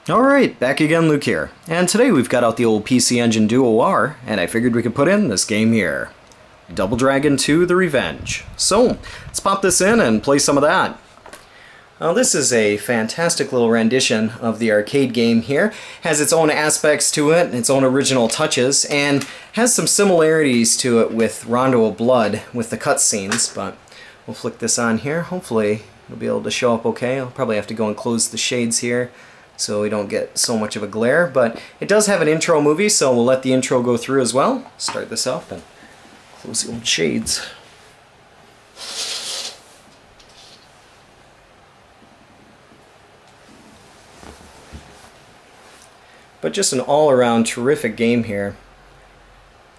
Alright, back again, Luke here. And today we've got out the old PC Engine Duo R, and I figured we could put in this game here. Double Dragon 2 The Revenge. So, let's pop this in and play some of that. Now this is a fantastic little rendition of the arcade game here. Has its own aspects to it, its own original touches, and has some similarities to it with Rondo of Blood with the cutscenes, but we'll flick this on here. Hopefully it'll be able to show up okay. I'll probably have to go and close the shades here so we don't get so much of a glare, but it does have an intro movie, so we'll let the intro go through as well. Start this up and close the old shades. But just an all-around terrific game here.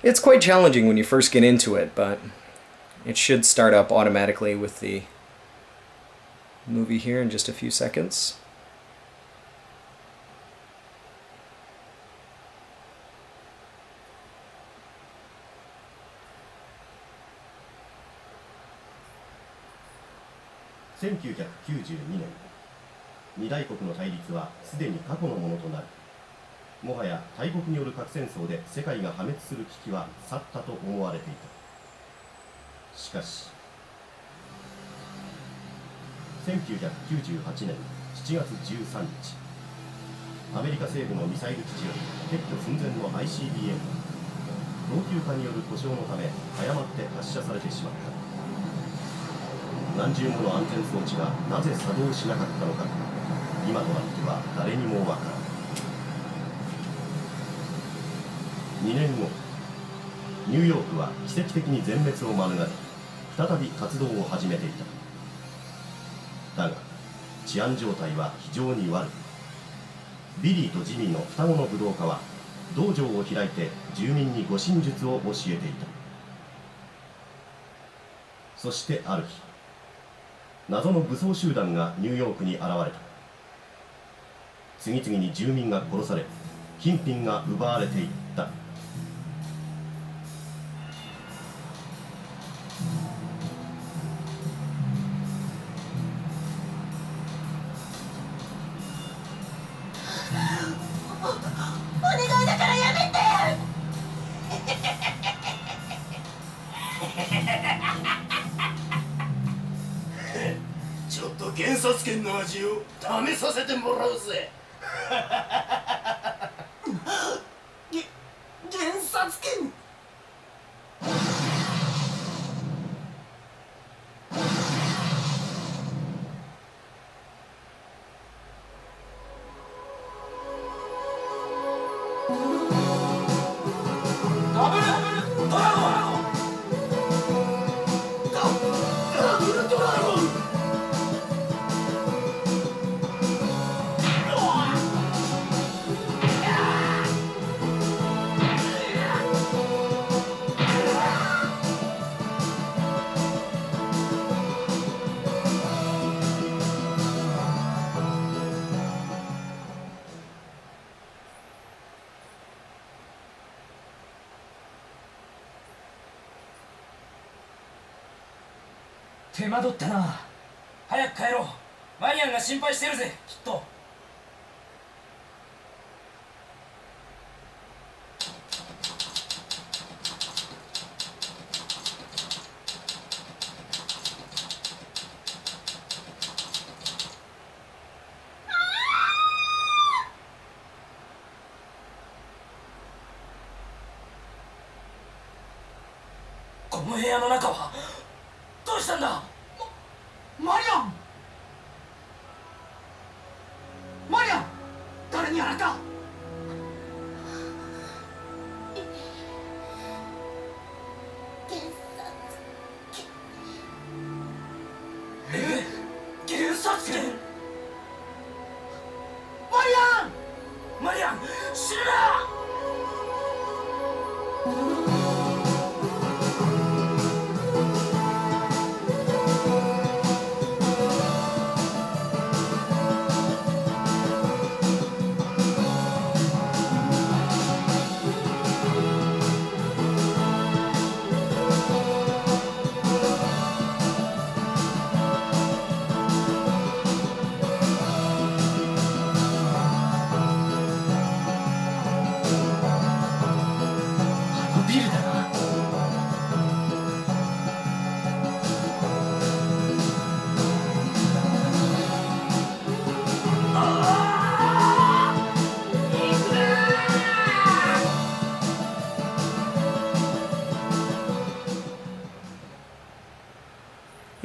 It's quite challenging when you first get into it, but it should start up automatically with the movie here in just a few seconds.1992年、二大国の対立はすでに過去のものとなる。もはや大国による核戦争で世界が破滅する危機は去ったと思われていた。しかし、1998年7月13日、アメリカ西部のミサイル基地より撤去寸前の ICBM が老朽化による故障のため誤って発射されてしまった。何重もの安全装置がなぜ作動しなかったのか、今となっては誰にもわからない。2年後、ニューヨークは奇跡的に全滅を免れ、再び活動を始めていた。だが、治安状態は非常に悪く、ビリーとジミーの双子の武道家は道場を開いて住民に護身術を教えていた。そしてある日、謎の武装集団がニューヨークに現れた。次々に住民が殺され、金品が奪われていった。お願いだからやめてちょっと検察権の味を試させてもらうぜ。検察権。ダブルドラゴン。ダブルドラゴン。手間取ったな。早く帰ろう。マリアンが心配してるぜ、きっと。この部屋の中はどうしたんだ。マリアン誰にやられた。検察権。マリアン死ぬな。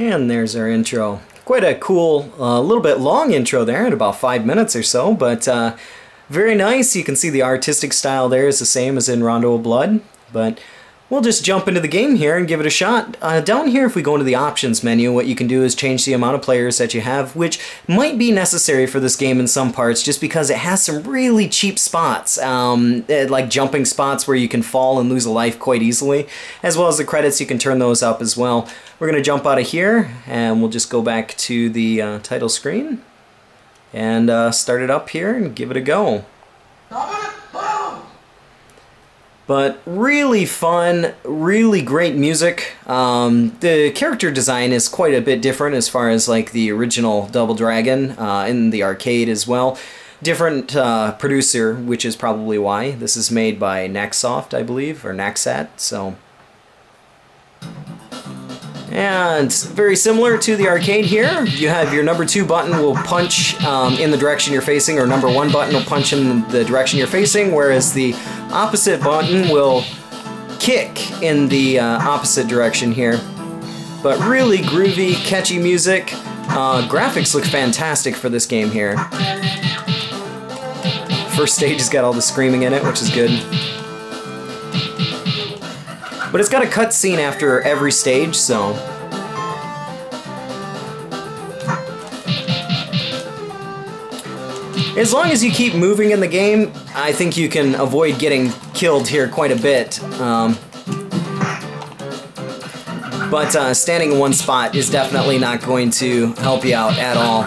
And there's our intro. Quite a cool, little bit long intro there, at about 5 minutes or so, but very nice. You can see the artistic style there is the same as in Rondo of Blood, but we'll just jump into the game here and give it a shot. Down here, if we go into the options menu, what you can do is change the amount of players that you have, which might be necessary for this game in some parts, just because it has some really cheap spots, like jumping spots where you can fall and lose a life quite easily, as well as the credits. You can turn those up as well. We're going to jump out of here, and we'll just go back to the title screen, and start it up here and give it a go. But really fun, really great music. The character design is quite a bit different as far as like the original Double Dragon in the arcade as well. Different producer, which is probably why. This is made by Naxsoft, I believe, or Naxat, so... And very similar to the arcade here, you have your number 2 button will punch in the direction you're facing, or number 1 button will punch in the direction you're facing, whereas the opposite button will kick in the opposite direction here. But really groovy, catchy music. Graphics look fantastic for this game here. First stage has got all the screaming in it, which is good. But it's got a cutscene after every stage, so... As long as you keep moving in the game, I think you can avoid getting killed here quite a bit. But standing in one spot is definitely not going to help you out at all.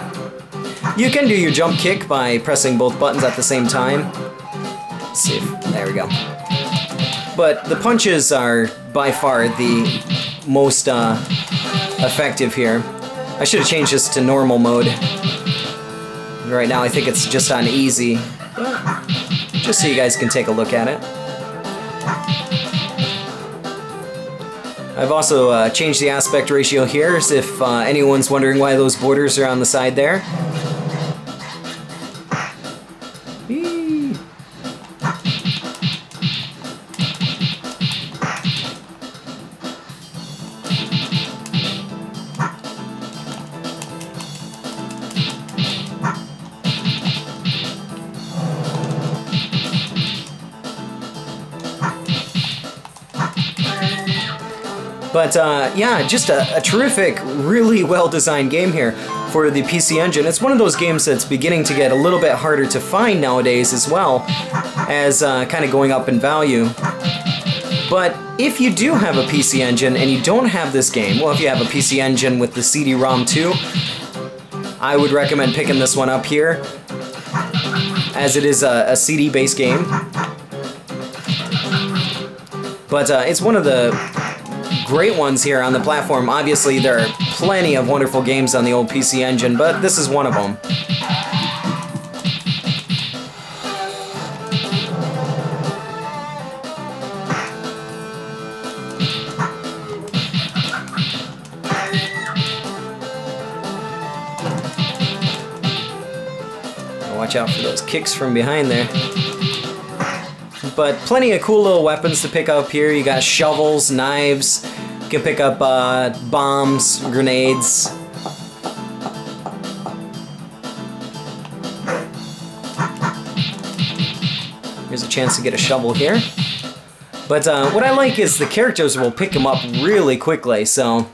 You can do your jump kick by pressing both buttons at the same time. Let's see if... There we go. But the punches are by far the most effective here. I should have changed this to normal mode. Right now I think it's just on easy, but just so you guys can take a look at it. I've also changed the aspect ratio here, as if anyone's wondering why those borders are on the side there. But yeah, just a terrific, really well-designed game here for the PC Engine. It's one of those games that's beginning to get a little bit harder to find nowadays as well, as kind of going up in value. But if you do have a PC Engine and you don't have this game, well, if you have a PC Engine with the CD-ROM too, I would recommend picking this one up here, as it is a CD-based game. But it's one of the great ones here on the platform. Obviously, there are plenty of wonderful games on the old PC Engine, but this is one of them. Watch out for those kicks from behind there. But plenty of cool little weapons to pick up here. You got shovels, knives. You can pick up bombs, grenades. Here's a chance to get a shovel here. But what I like is the characters will pick them up really quickly, so...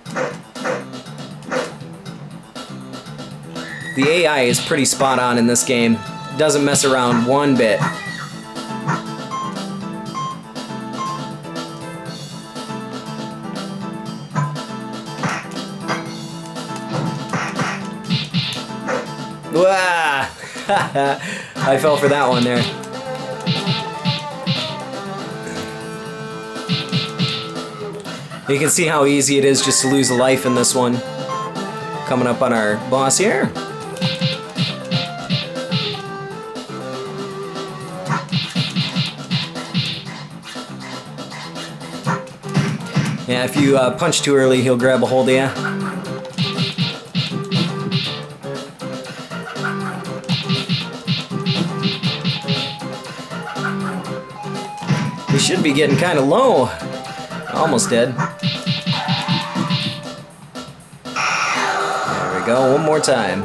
The AI is pretty spot on in this game. Doesn't mess around one bit. Wah! I fell for that one there. You can see how easy it is just to lose a life in this one. Coming up on our boss here. Yeah, if you punch too early, he'll grab a hold of you. We should be getting kind of low. Almost dead. go, one more time.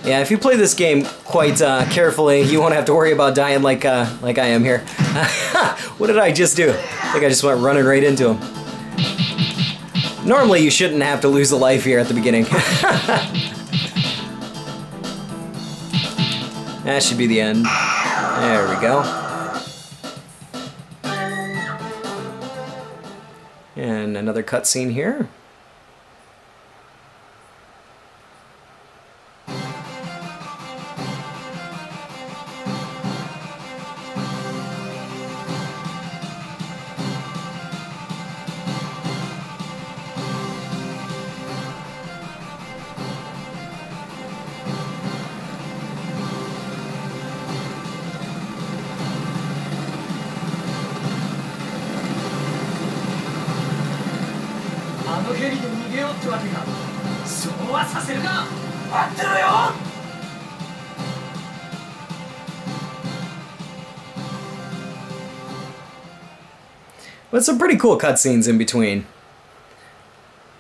Yeah, if you play this game quite carefully, you won't have to worry about dying like I am here. What did I just do? I think I just went running right into him. Normally, you shouldn't have to lose a life here at the beginning. That should be the end. There we go. And another cutscene here. But some pretty cool cutscenes in between.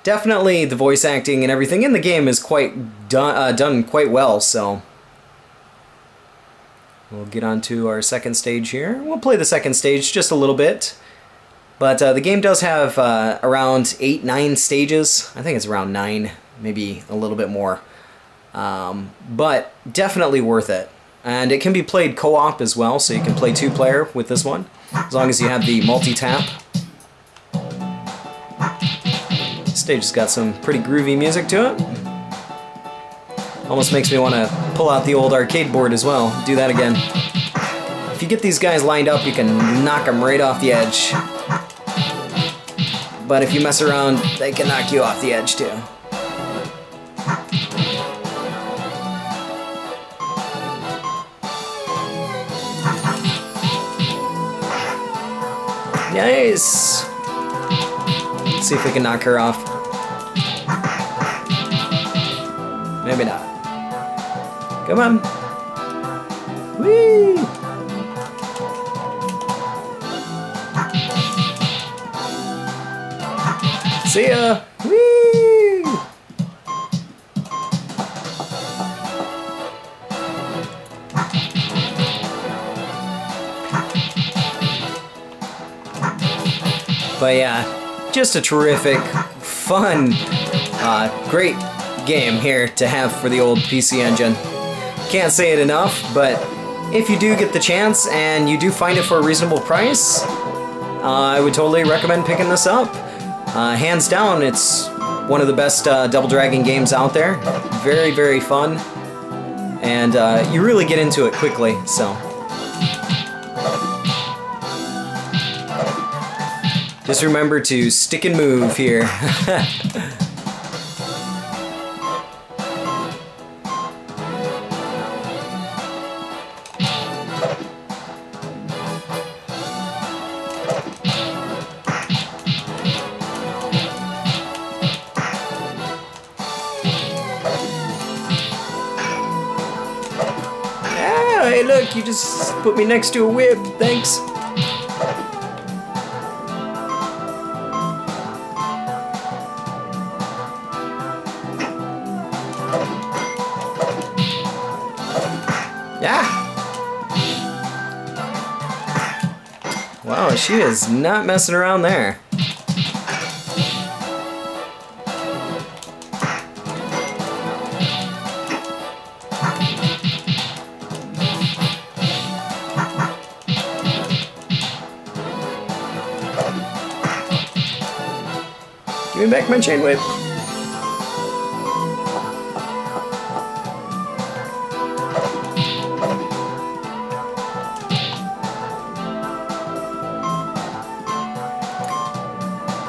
Definitely the voice acting and everything in the game is quite done quite well, so we'll get on to our second stage here. We'll play the second stage just a little bit. But the game does have around 8-9 stages. I think it's around 9, maybe a little bit more. But definitely worth it. And it can be played co-op as well, so you can play 2-player with this one, as long as you have the multi-tap. This stage has got some pretty groovy music to it. Almost makes me want to pull out the old arcade board as well, do that again. If you get these guys lined up, you can knock them right off the edge. But if you mess around, they can knock you off the edge too. Nice! Let's see if we can knock her off. Maybe not. Come on. Whee! See ya! Whee! But yeah, just a terrific, fun, great game here to have for the old PC Engine. Can't say it enough, but if you do get the chance and you do find it for a reasonable price, I would totally recommend picking this up. Hands down, it's one of the best Double Dragon games out there. Very, very fun. And you really get into it quickly, so. Just remember to stick and move here. Hey, look, you just put me next to a whip. Thanks. Yeah. Wow, she is not messing around there. Give me back my chain whip.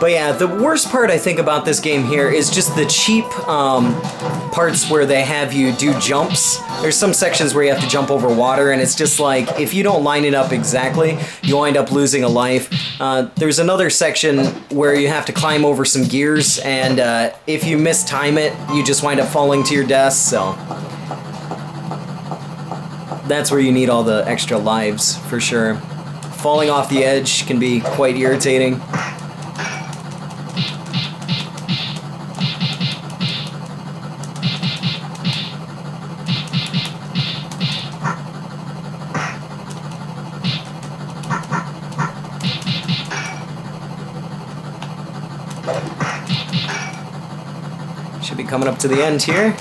But yeah, the worst part I think about this game here is just the cheap parts where they have you do jumps. There's some sections where you have to jump over water, and it's just like, if you don't line it up exactly, you'll end up losing a life. There's another section where you have to climb over some gears, and if you mistime it, you just wind up falling to your death, so... That's where you need all the extra lives, for sure. Falling off the edge can be quite irritating. Should be coming up to the end here.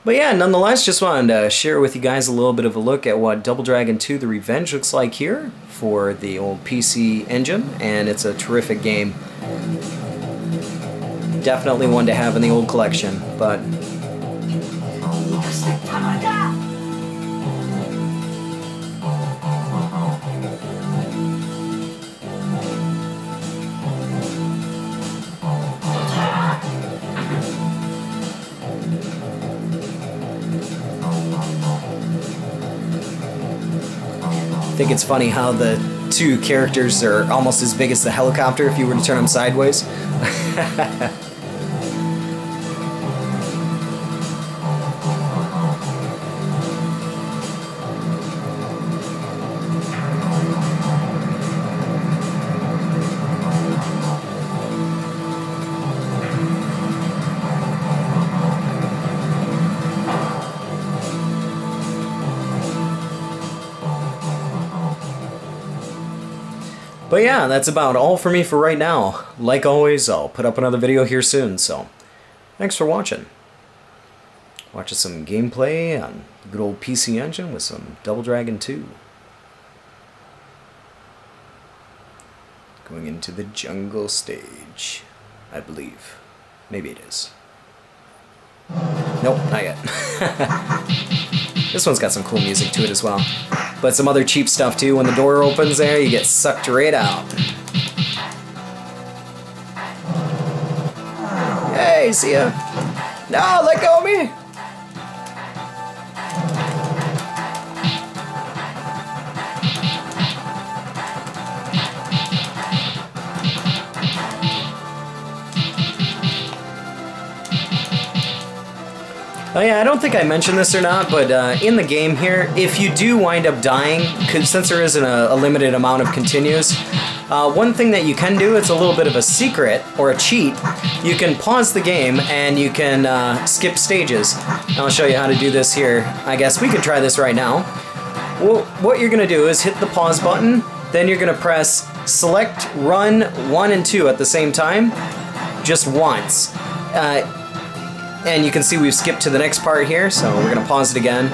But yeah, nonetheless, just wanted to share with you guys a little bit of a look at what Double Dragon 2 The Revenge looks like here for the old PC engine, and it's a terrific game. Definitely one to have in the old collection, but... I think it's funny how the two characters are almost as big as the helicopter if you were to turn them sideways. But yeah, that's about all for me for right now. Like always, I'll put up another video here soon, so thanks for watching. Watching some gameplay on the good old PC Engine with some Double Dragon 2. Going into the jungle stage, I believe. Maybe it is. Nope, not yet. This one's got some cool music to it as well. But some other cheap stuff too. When the door opens there, you get sucked right out. Hey, see ya. No, let go of me. Oh yeah, I don't think I mentioned this or not, but in the game here, if you do wind up dying, since there isn't a limited amount of continues, one thing that you can do, it's a little bit of a secret, or a cheat, you can pause the game and you can skip stages. I'll show you how to do this here. I guess we could try this right now. Well, what you're going to do is hit the pause button, then you're going to press select run 1 and 2 at the same time, just once. And you can see we've skipped to the next part here, so we're going to pause it again.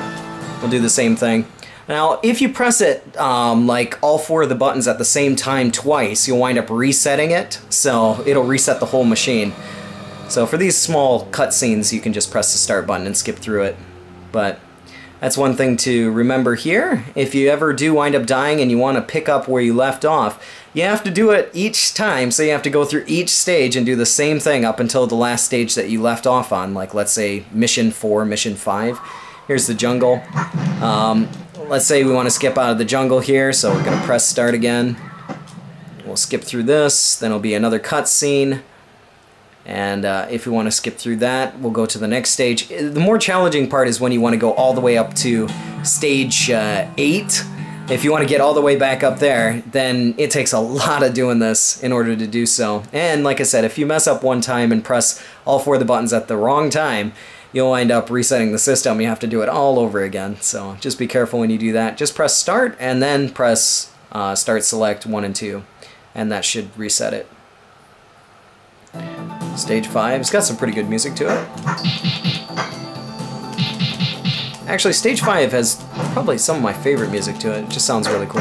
We'll do the same thing. Now, if you press it, like all 4 of the buttons at the same time twice, you'll wind up resetting it, so it'll reset the whole machine. So for these small cutscenes, you can just press the start button and skip through it. But that's one thing to remember here. If you ever do wind up dying and you want to pick up where you left off, you have to do it each time, so you have to go through each stage and do the same thing up until the last stage that you left off on, like let's say Mission 4, Mission 5. Here's the jungle. Let's say we want to skip out of the jungle here, so we're going to press start again. We'll skip through this, then it'll be another cutscene. And if we want to skip through that, we'll go to the next stage. The more challenging part is when you want to go all the way up to stage 8. If you want to get all the way back up there, then it takes a lot of doing this in order to do so. And like I said, if you mess up one time and press all 4 of the buttons at the wrong time, you'll wind up resetting the system. You have to do it all over again. So just be careful when you do that. Just press start and then press start select 1 and 2. And that should reset it. Stage 5. It's got some pretty good music to it. Actually, Stage 5 has probably some of my favorite music to it. It just sounds really cool.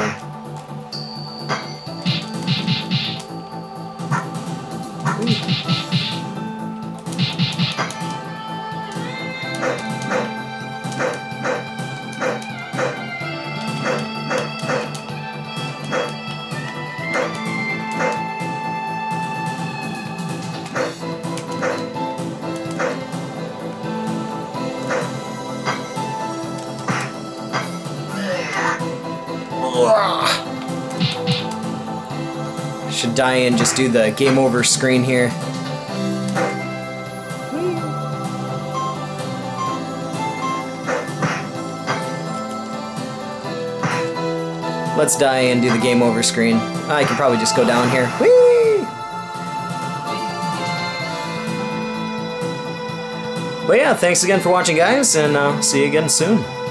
Should die and just do the game over screen here. Let's die and do the game over screen. I can probably just go down here. Whee! But yeah, thanks again for watching, guys, and see you again soon.